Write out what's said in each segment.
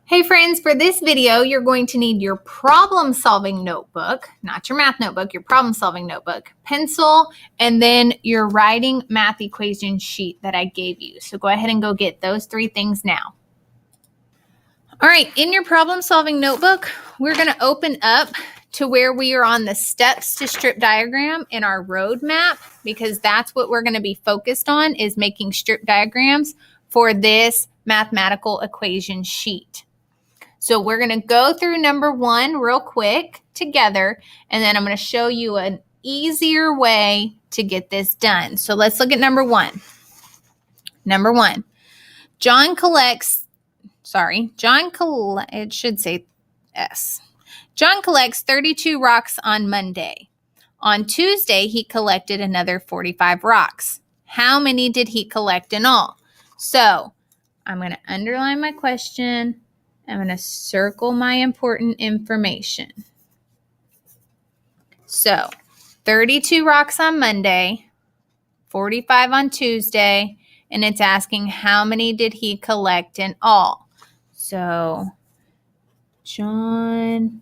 Hey friends, for this video, you're going to need your problem-solving notebook, not your math notebook, your problem-solving notebook, pencil, and then your writing math equation sheet that I gave you. So go ahead and go get those three things now. All right, in your problem-solving notebook, we're going to open up to where we are on the steps to strip diagram in our roadmap, because that's what we're going to be focused on, is making strip diagrams for this mathematical equation sheet. So we're going to go through number one real quick together, and then I'm going to show you an easier way to get this done. So let's look at number one. Number one, it should say S. John collects 32 rocks on Monday. On Tuesday, he collected another 45 rocks. How many did he collect in all? So I'm going to underline my question. I'm going to circle my important information. So 32 rocks on Monday, 45 on Tuesday, and it's asking how many did he collect in all. So John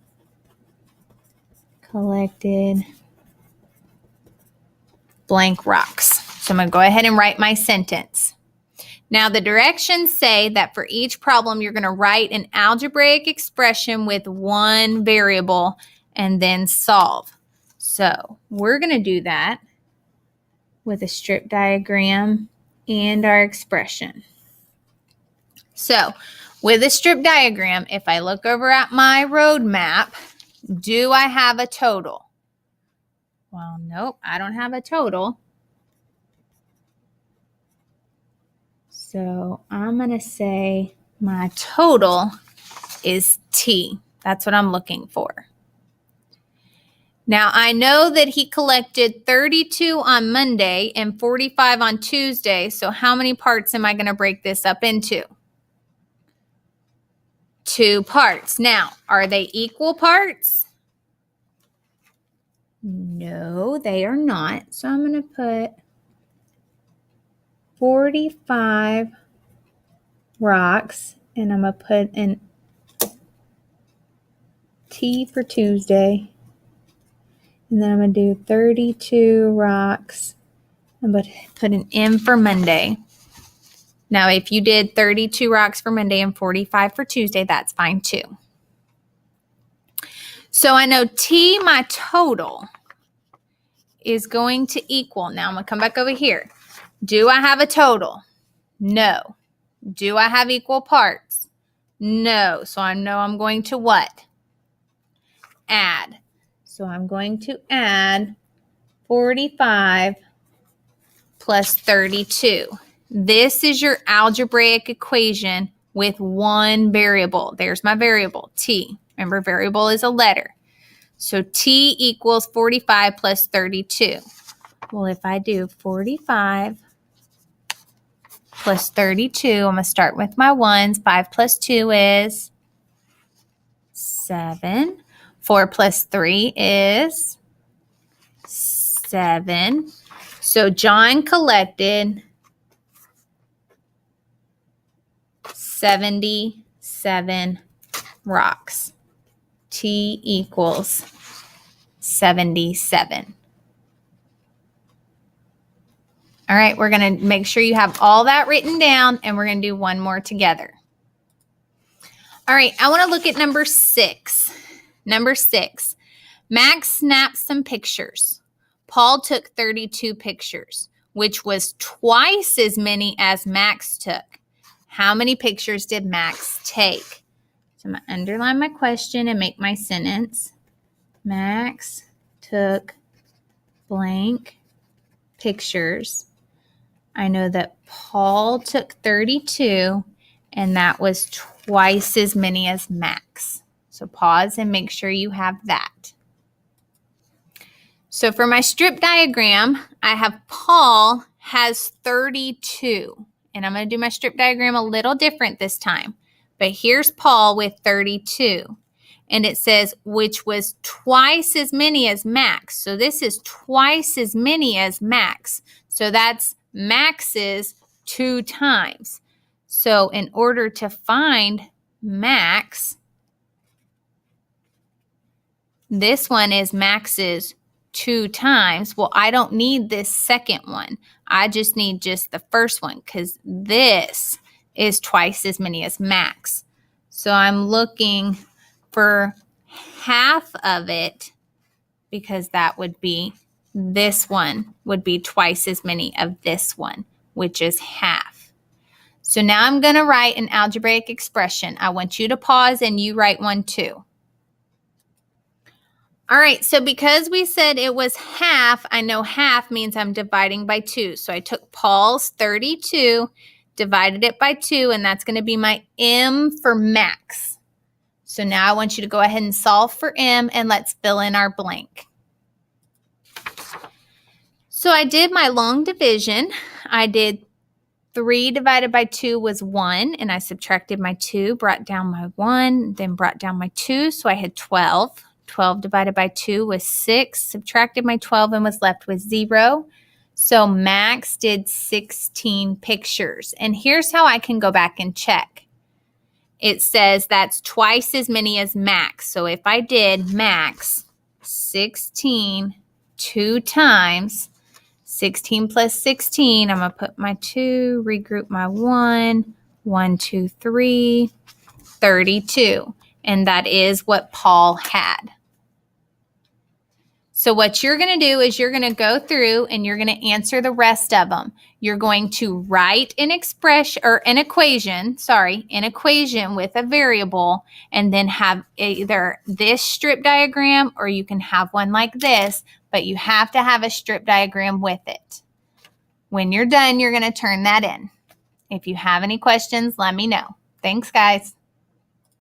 collected blank rocks. So I'm going to go ahead and write my sentence. Now, the directions say that for each problem, you're going to write an algebraic expression with one variable and then solve. So we're going to do that with a strip diagram and our expression. So with a strip diagram, if I look over at my roadmap, do I have a total? Well, nope, I don't have a total. So I'm going to say my total is T. That's what I'm looking for. Now, I know that he collected 32 on Monday and 45 on Tuesday. So how many parts am I going to break this up into? 2 parts. Now, are they equal parts? No, they are not. So I'm going to put 45 rocks, and I'm going to put an T for Tuesday, and then I'm going to do 32 rocks, and put an M for Monday. Now, if you did 32 rocks for Monday and 45 for Tuesday, that's fine too. So I know T, my total, is going to equal. Now I'm going to come back over here. Do I have a total? No. Do I have equal parts? No. So I know I'm going to what? Add. So I'm going to add 45 plus 32. This is your algebraic equation with one variable. There's my variable, T. Remember, variable is a letter. So T equals 45 plus 32. Well, if I do 45 plus 32, I'm going to start with my ones. 5 plus 2 is 7. 4 plus 3 is 7. So John collected 77 rocks. T equals 77. All right, we're going to make sure you have all that written down, and we're going to do one more together. All right, I want to look at number 6. Number 6, Max snapped some pictures. Paul took 32 pictures, which was twice as many as Max took. How many pictures did Max take? So I'm going to underline my question and make my sentence. Max took blank pictures. I know that Paul took 32, and that was twice as many as Max. So pause and make sure you have that. So for my strip diagram, I have Paul has 32. And I'm going to do my strip diagram a little different this time. But here's Paul with 32. And it says, which was twice as many as Max. So this is twice as many as Max. So that's Max's 2 times. So in order to find max. This one is max's 2 times. Well, I don't need this second one. I just need just the first one because this is twice as many as max. So I'm looking for half of it because that would be, this one would be twice as many of this one, which is half. So now I'm going to write an algebraic expression. I want you to pause and you write one too. All right, so because we said it was half, I know half means I'm dividing by 2. So I took Paul's 32, divided it by 2, and that's going to be my M for max. So now I want you to go ahead and solve for M, and let's fill in our blank. So I did my long division. I did 3 divided by 2 was 1, and I subtracted my 2, brought down my 1, then brought down my 2, so I had 12. 12 divided by 2 was 6, subtracted my 12 and was left with 0. So Max did 16 pictures. And here's how I can go back and check. It says that's twice as many as Max. So if I did Max 16 2 times, 16 plus 16, I'm going to put my 2, regroup my 1, 1, 2, 3, 32. And that is what Paul had. So what you're going to do is you're going to go through and you're going to answer the rest of them. You're going to write an expression or an equation with a variable, and then have either this strip diagram or you can have one like this, but you have to have a strip diagram with it. When you're done, you're going to turn that in. If you have any questions, let me know. Thanks, guys.